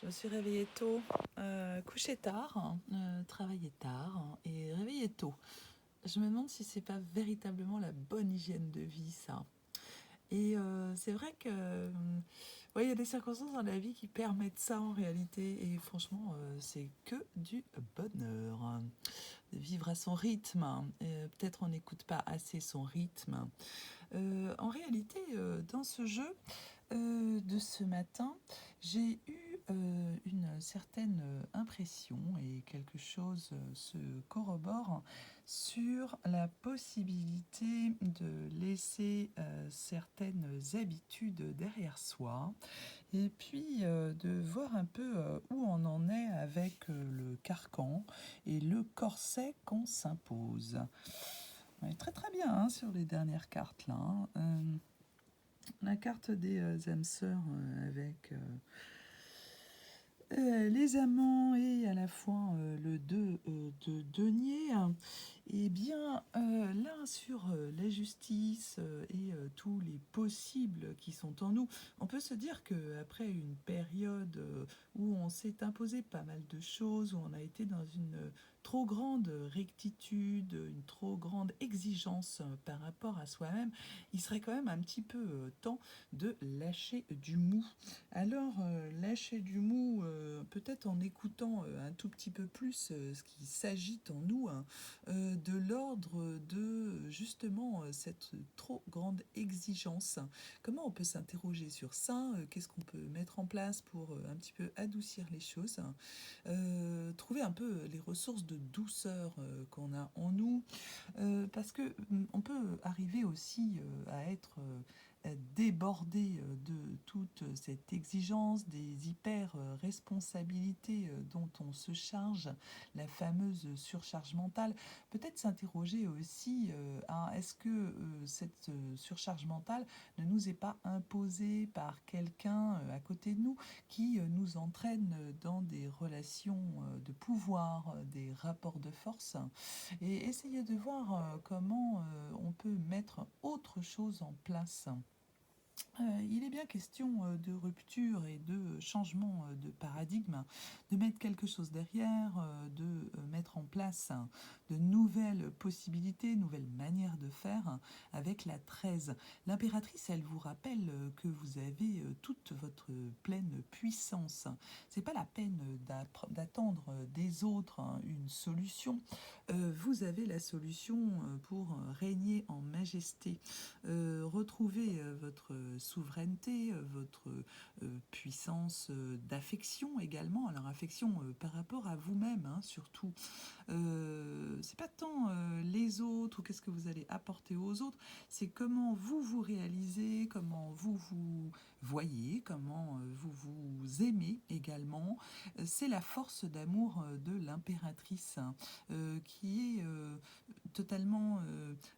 Je me suis réveillée tôt, couchée tard, travaillée tard et réveillée tôt. Je me demande si c'est pas véritablement la bonne hygiène de vie, ça. Et c'est vrai que, ouais, il y a des circonstances dans la vie qui permettent ça en réalité. Et franchement, c'est que du bonheur, hein, de vivre à son rythme. Peut-être on n'écoute pas assez son rythme. En réalité, dans ce jeu, de ce matin, j'ai eu une certaine impression et quelque chose se corrobore sur la possibilité de laisser certaines habitudes derrière soi et puis de voir un peu où on en est avec le carcan et le corset qu'on s'impose. On est très très bien, hein, sur les dernières cartes là, hein. La carte des âmes sœurs avec les amants et à la fois le 2 de denier. Et bien là, sur la justice et tous les possibles qui sont en nous, on peut se dire qu'après une période où on s'est imposé pas mal de choses, où on a été dans une trop grande rectitude, une trop grande exigence par rapport à soi-même, il serait quand même un petit peu temps de lâcher du mou. Alors, lâcher du mou, peut-être en écoutant un tout petit peu plus ce qui s'agite en nous, hein, de l'ordre de justement cette trop grande exigence. Comment on peut s'interroger sur ça? Qu'est-ce qu'on peut mettre en place pour un petit peu adoucir les choses? Trouver un peu les ressources de douceur qu'on a en nous, parce que on peut arriver aussi à être débordé de toute cette exigence, des hyper responsabilités dont on se charge, la fameuse surcharge mentale. Peut-être s'interroger aussi à est-ce que cette surcharge mentale ne nous est pas imposée par quelqu'un à côté de nous qui nous entraîne dans des relations de pouvoir, des rapports de force, et essayer de voir comment on peut mettre autre chose en place. Il est bien question de rupture et de changement de paradigme, de mettre quelque chose derrière, de mettre en place de nouvelles possibilités, nouvelles manières de faire avec la 13. L'impératrice, elle vous rappelle que vous avez toute votre pleine puissance. C'est pas la peine d'attendre des autres une solution. Vous avez la solution pour régner en majesté, retrouver votre souveraineté, votre puissance d'affection également. Alors affection par rapport à vous-même, hein, surtout. C'est pas tant les autres ou qu'est-ce que vous allez apporter aux autres, c'est comment vous vous réalisez, comment vous vous voyez, comment vous vous aimez également. C'est la force d'amour de l'impératrice, hein, qui est totalement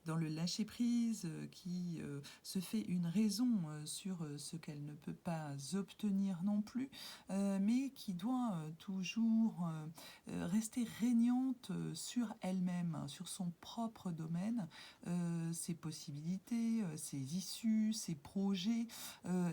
dans le lâcher-prise, qui se fait une raison sur ce qu'elle ne peut pas obtenir non plus, mais qui doit toujours rester régnante sur elle-même, hein, sur son propre domaine, ses possibilités, ses issues, ses projets.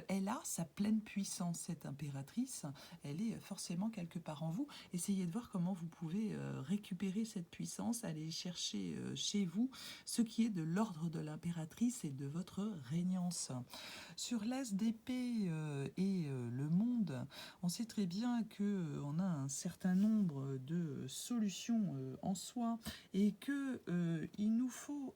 Elle a sa pleine puissance, cette impératrice. Elle est forcément quelque part en vous. Essayez de voir comment vous pouvez récupérer cette puissance, aller chercher chez vous ce qui est de l'ordre de l'impératrice et de votre régnance. Sur l'as d'épée et le monde, on sait très bien que on a un certain nombre de solutions en soi et que il nous faut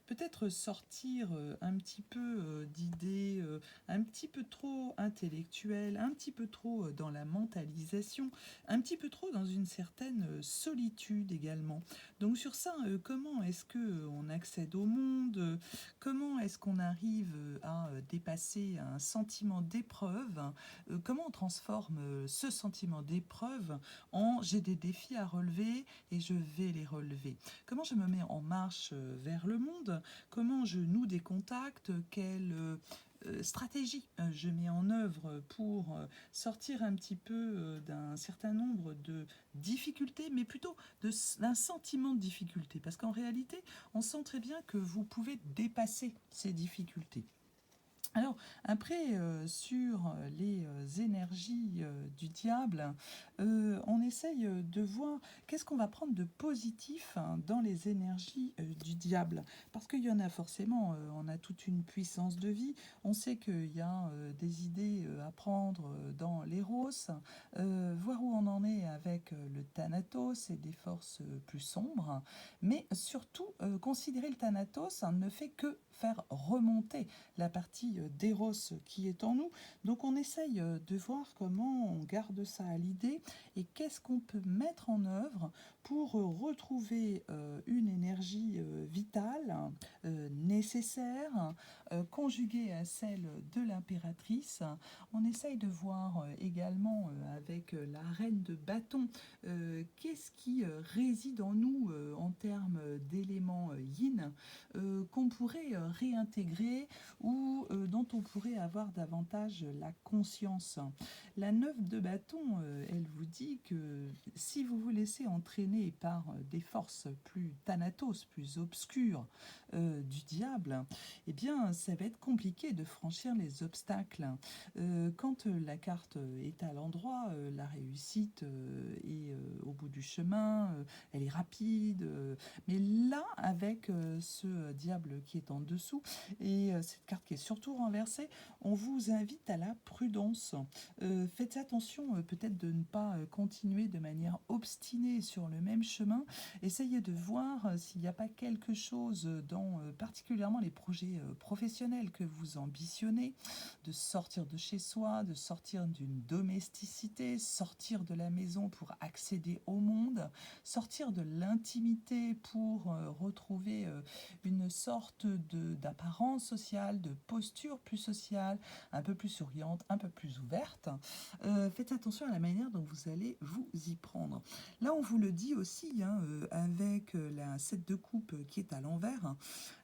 peut-être sortir un petit peu d'idées un petit peu trop intellectuelles, un petit peu trop dans la mentalisation, un petit peu trop dans une certaine solitude également. Donc sur ça, comment est-ce que on accède au monde? Comment est-ce qu'on arrive à dépasser un sentiment d'épreuve? Comment on transforme ce sentiment d'épreuve en j'ai des défis à relever et je vais les relever? Comment je me mets en marche vers le monde? Comment je noue des contacts? Quelle stratégie je mets en œuvre pour sortir un petit peu d'un certain nombre de difficultés, mais plutôt d'un sentiment de difficulté? Parce qu'en réalité, on sent très bien que vous pouvez dépasser ces difficultés. Alors, après, sur les énergies du diable, on essaye de voir qu'est-ce qu'on va prendre de positif hein, dans les énergies du diable. Parce qu'il y en a forcément, on a toute une puissance de vie. On sait qu'il y a des idées à prendre dans l'Éros, voir où on en est avec le Thanatos et des forces plus sombres. Mais surtout, considérer le Thanatos hein, ne fait que faire remonter la partie d'Eros qui est en nous. Donc on essaye de voir comment on garde ça à l'idée et qu'est-ce qu'on peut mettre en œuvre pour retrouver une énergie vitale, nécessaire, conjuguée à celle de l'impératrice. On essaye de voir également avec la reine de bâton qu'est-ce qui réside en nous en termes d'éléments yin qu'on pourrait réintégrer ou dont on pourrait avoir davantage la conscience. La neuf de bâton, elle vous dit que si vous vous laissez entraîner par des forces plus thanatos, plus obscures du diable, eh bien ça va être compliqué de franchir les obstacles. Quand la carte est à l'endroit, la réussite est au bout du chemin, elle est rapide, mais là, avec ce diable qui est en dessous, et cette carte qui est surtout renversée, on vous invite à la prudence. Faites attention peut-être de ne pas continuer de manière obstinée sur le même chemin. Essayez de voir s'il n'y a pas quelque chose dans particulièrement les projets professionnels que vous ambitionnez, de sortir de chez soi, de sortir d'une domesticité, sortir de la maison pour accéder au monde, sortir de l'intimité pour retrouver une sorte d'apparence sociale, de posture plus sociale, un peu plus souriante, un peu plus ouverte. Faites attention à la manière dont vous allez vous y prendre. Là, on vous le dit aussi, hein, avec la 7 de coupe qui est à l'envers.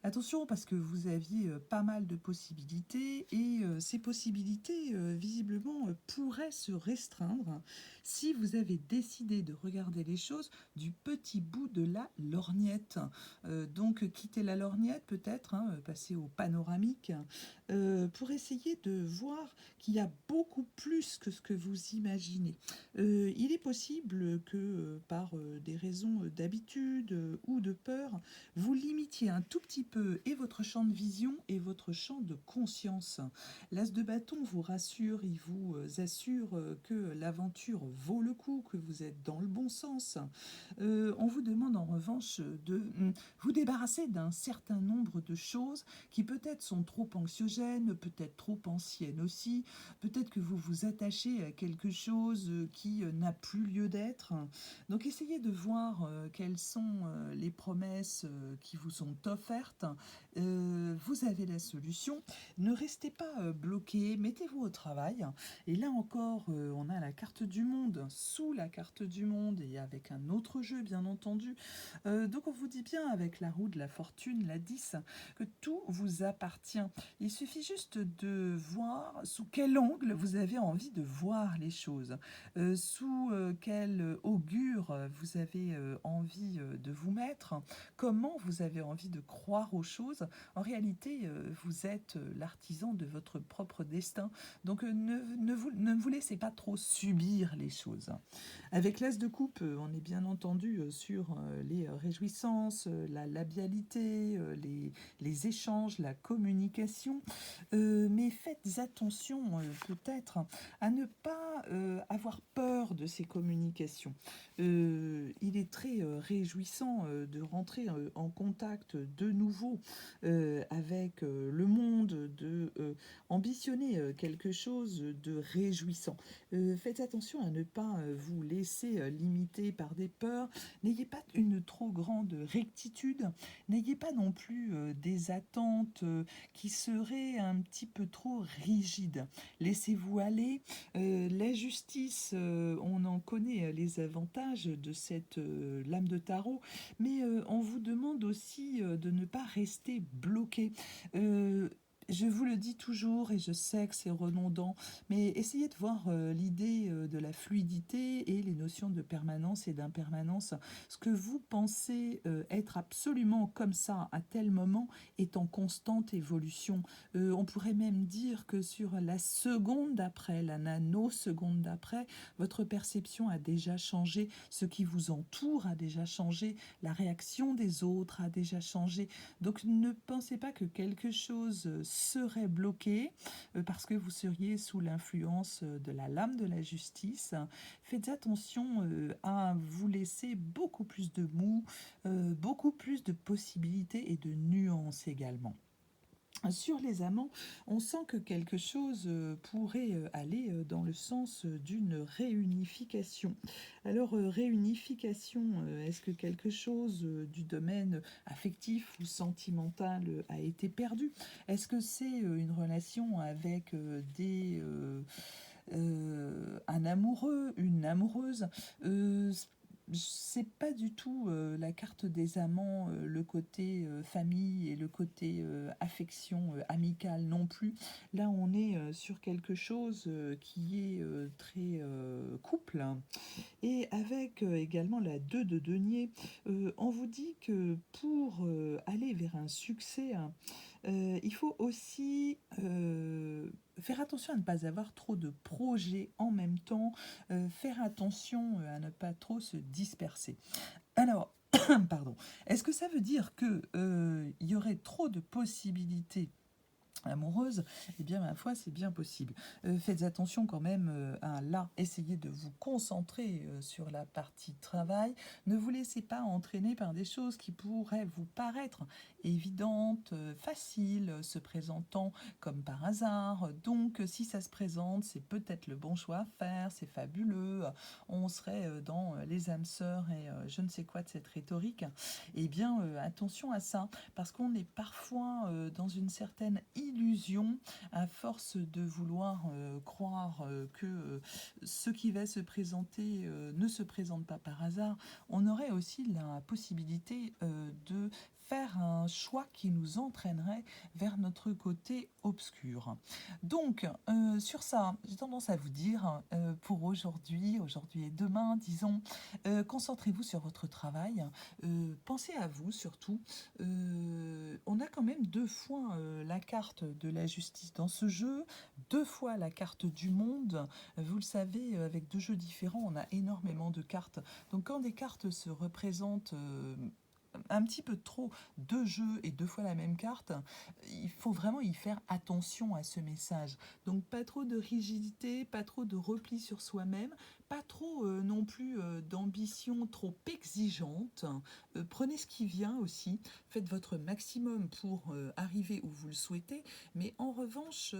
Attention parce que vous aviez pas mal de possibilités et ces possibilités, visiblement, pourraient se restreindre si vous avez décidé de regarder les choses du petit bout de la lorgnette. Donc quitter la lorgnette peut-être, hein, passer au panoramique, pour essayer de voir qu'il y a beaucoup plus que ce que vous imaginez. Il est possible que par des raisons d'habitude ou de peur, vous limitiez un tout petit peu et votre champ de vision et votre champ de conscience. L'as de bâton vous rassure, il vous assure que l'aventure vaut le coup, que vous êtes dans le bon sens. On vous demande en revanche de vous débarrasser d'un certain nombre de choses qui peut-être sont trop anxiogènes, peut-être trop anciennes aussi, peut-être que vous vous attachez à quelque chose qui n'a plus lieu d'être. Donc essayez de voir quelles sont les promesses qui vous sont offertes. Vous avez la solution. Ne restez pas bloqué, mettez-vous au travail. Et là encore, on a la carte du monde, sous la carte du monde et avec un autre jeu bien entendu. Donc on vous dit bien avec la roue de la fortune, la 10, que tout vous appartient. Il suffit juste de voir sous quel angle vous avez envie de voir les choses, sous quel augure vous avez envie de vous mettre, comment vous avez envie de croire aux choses. En réalité, vous êtes l'artisan de votre propre destin. Donc ne vous laissez pas trop subir les choses. Avec l'as de coupe, on est bien entendu sur les réjouissances, la labialité, les échanges, la communication. Mais faites attention peut-être à ne pas avoir peur de ces communications. Il est très réjouissant de rentrer en contact de nouveau avec le monde, de ambitionner quelque chose de réjouissant. Faites attention à ne pas vous laisser limiter par des peurs. N'ayez pas une trop grande rectitude. N'ayez pas non plus des attentes qui seraient un petit peu trop rigides. Laissez-vous aller. La justice, on en connaît les avantages de cette lame de tarot, mais on vous demande aussi de ne pas rester bloqué. Je vous le dis toujours et je sais que c'est redondant, mais essayez de voir l'idée de la fluidité et les notions de permanence et d'impermanence. Ce que vous pensez être absolument comme ça à tel moment est en constante évolution. On pourrait même dire que sur la seconde d'après, la nanoseconde d'après, votre perception a déjà changé, ce qui vous entoure a déjà changé, la réaction des autres a déjà changé. Donc ne pensez pas que quelque chose serait bloqué parce que vous seriez sous l'influence de la lame de la justice. Faites attention à vous laisser beaucoup plus de mou, beaucoup plus de possibilités et de nuances également. Sur les amants, on sent que quelque chose pourrait aller dans le sens d'une réunification. Alors, réunification, est-ce que quelque chose du domaine affectif ou sentimental a été perdu? Est-ce que c'est une relation avec un amoureux, une amoureuse? C'est pas du tout la carte des amants, le côté famille et le côté affection amicale non plus. Là, on est sur quelque chose qui est très couple, hein. Et avec également la 2 de denier, on vous dit que pour aller vers un succès, hein, il faut aussi faire attention à ne pas avoir trop de projets en même temps, faire attention à ne pas trop se disperser. Alors, pardon, est-ce que ça veut dire que il y aurait trop de possibilités amoureuse, eh bien, ma foi, c'est bien possible. Faites attention quand même à là, essayez de vous concentrer sur la partie travail. Ne vous laissez pas entraîner par des choses qui pourraient vous paraître évidentes, faciles, se présentant comme par hasard. Donc, si ça se présente, c'est peut-être le bon choix à faire, c'est fabuleux. On serait dans les âmes sœurs et je ne sais quoi de cette rhétorique. Eh bien, attention à ça, parce qu'on est parfois dans une certaine illusion à force de vouloir croire que ce qui va se présenter ne se présente pas par hasard. On aurait aussi la possibilité de faire un choix qui nous entraînerait vers notre côté obscur. Donc, sur ça, j'ai tendance à vous dire, pour aujourd'hui et demain, disons, concentrez-vous sur votre travail, pensez à vous surtout. On a quand même deux fois la carte de la justice dans ce jeu, deux fois la carte du monde. Vous le savez, avec deux jeux différents, on a énormément de cartes. Donc quand des cartes se représentent un petit peu trop deux jeux et deux fois la même carte, il faut vraiment y faire attention à ce message. Donc pas trop de rigidité, pas trop de repli sur soi-même, pas trop non plus d'ambition trop exigeante. Prenez ce qui vient aussi, faites votre maximum pour arriver où vous le souhaitez, mais en revanche,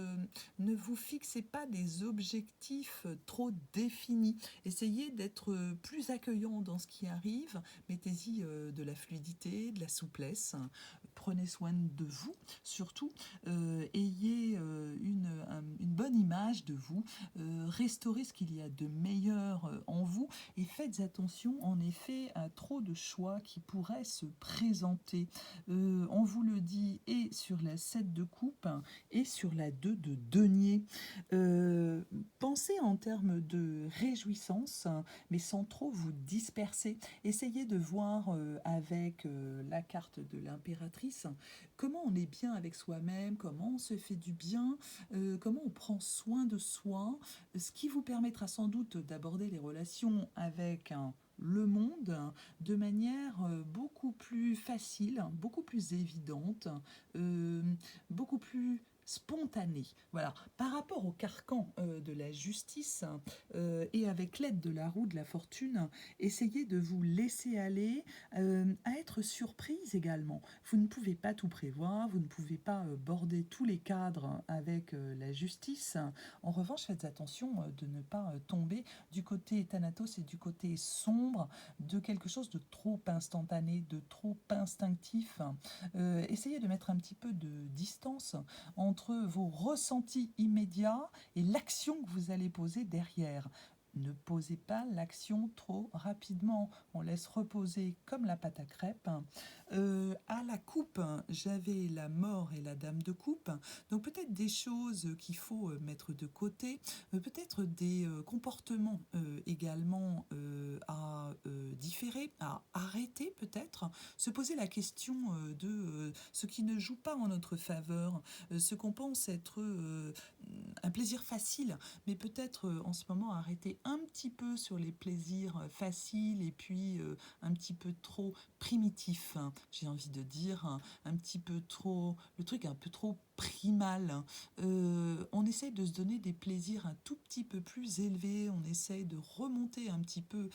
ne vous fixez pas des objectifs trop définis. Essayez d'être plus accueillant dans ce qui arrive, mettez-y de la fluidité, de la souplesse, prenez soin de vous, surtout, ayez une bonne image de vous, restaurez ce qu'il y a de meilleur en vous et faites attention en effet à trop de choix qui pourraient se présenter. On vous le dit et sur la 7 de coupe et sur la 2 de denier. Pensez en termes de réjouissance, mais sans trop vous disperser. Essayez de voir avec la carte de l'impératrice comment on est bien avec soi-même, comment on se fait du bien, comment on prend soin de soi, ce qui vous permettra sans doute d'aborder les relations avec le monde de manière beaucoup plus facile, beaucoup plus évidente, euh, beaucoup plus spontanée. Voilà. Par rapport au carcan de la justice et avec l'aide de la roue de la fortune, essayez de vous laisser aller à être surprise également. Vous ne pouvez pas tout prévoir, vous ne pouvez pas border tous les cadres avec la justice. En revanche, faites attention de ne pas tomber du côté Thanatos et du côté sombre de quelque chose de trop instantané, de trop instinctif. Essayez de mettre un petit peu de distance entre vos ressentis immédiats et l'action que vous allez poser derrière. ne posez pas l'action trop rapidement. On laisse reposer comme la pâte à crêpes. À la coupe, j'avais la mort et la dame de coupe. Donc peut-être des choses qu'il faut mettre de côté, peut-être des comportements également à différer, à arrêter peut-être, se poser la question de ce qui ne joue pas en notre faveur, ce qu'on pense être un plaisir facile, mais peut-être en ce moment arrêter un petit peu sur les plaisirs faciles et puis un petit peu trop primitifs, hein, j'ai envie de dire, hein, un petit peu trop, le truc un peu trop primal, hein. On essaye de se donner des plaisirs un tout petit peu plus élevés, on essaye de remonter un petit peu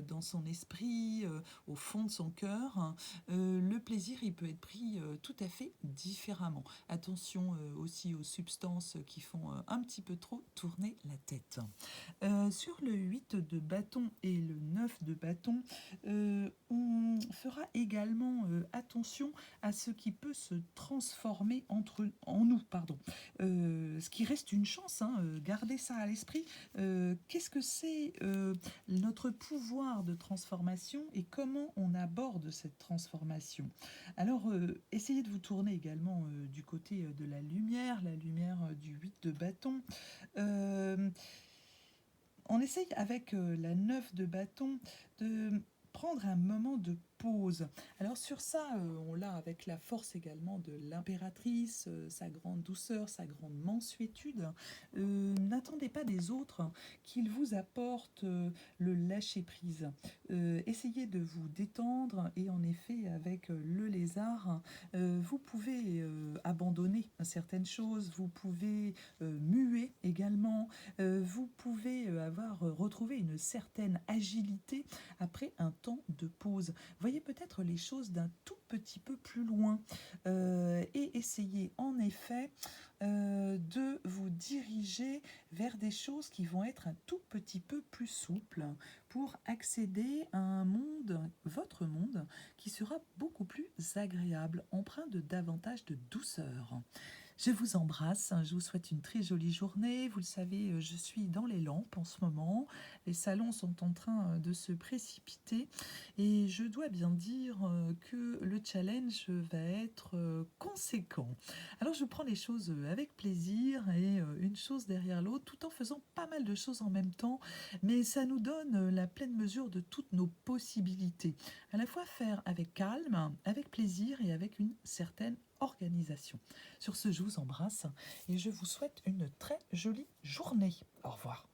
dans son esprit, au fond de son cœur, hein. Le plaisir, il peut être pris tout à fait différemment. Attention aussi aux substances qui font un petit peu trop tourner la tête. Sur le 8 de bâton et le 9 de bâton, on fera également attention à ce qui peut se transformer en nous. Pardon. Ce qui reste une chance, hein, gardez ça à l'esprit. Qu'est-ce que c'est notre pouvoir de transformation et comment on aborde cette transformation? Alors, essayez de vous tourner également du côté de la lumière du 8 de bâton. Euh, on essaye avec la 9 de bâton de prendre un moment de pause. Alors sur ça, on l'a avec la force également de l'impératrice, sa grande douceur, sa grande mansuétude. N'attendez pas des autres qu'ils vous apportent le lâcher-prise. Essayez de vous détendre et en effet avec le lézard, vous pouvez abandonner certaines choses, vous pouvez muer également, vous pouvez retrouvé une certaine agilité après un temps de pause. Voyez peut-être les choses d'un tout petit peu plus loin et essayez en effet de vous diriger vers des choses qui vont être un tout petit peu plus souples pour accéder à un monde, votre monde, qui sera beaucoup plus agréable, empreint de davantage de douceur. Je vous embrasse, je vous souhaite une très jolie journée. Vous le savez, je suis dans les lampes en ce moment. Les salons sont en train de se précipiter et je dois bien dire que le challenge va être conséquent. Alors je prends les choses avec plaisir et une chose derrière l'autre tout en faisant pas mal de choses en même temps, mais ça nous donne la pleine mesure de toutes nos possibilités. À la fois faire avec calme, avec plaisir et avec une certaine organisation. Sur ce, je vous embrasse et je vous souhaite une très jolie journée. Au revoir.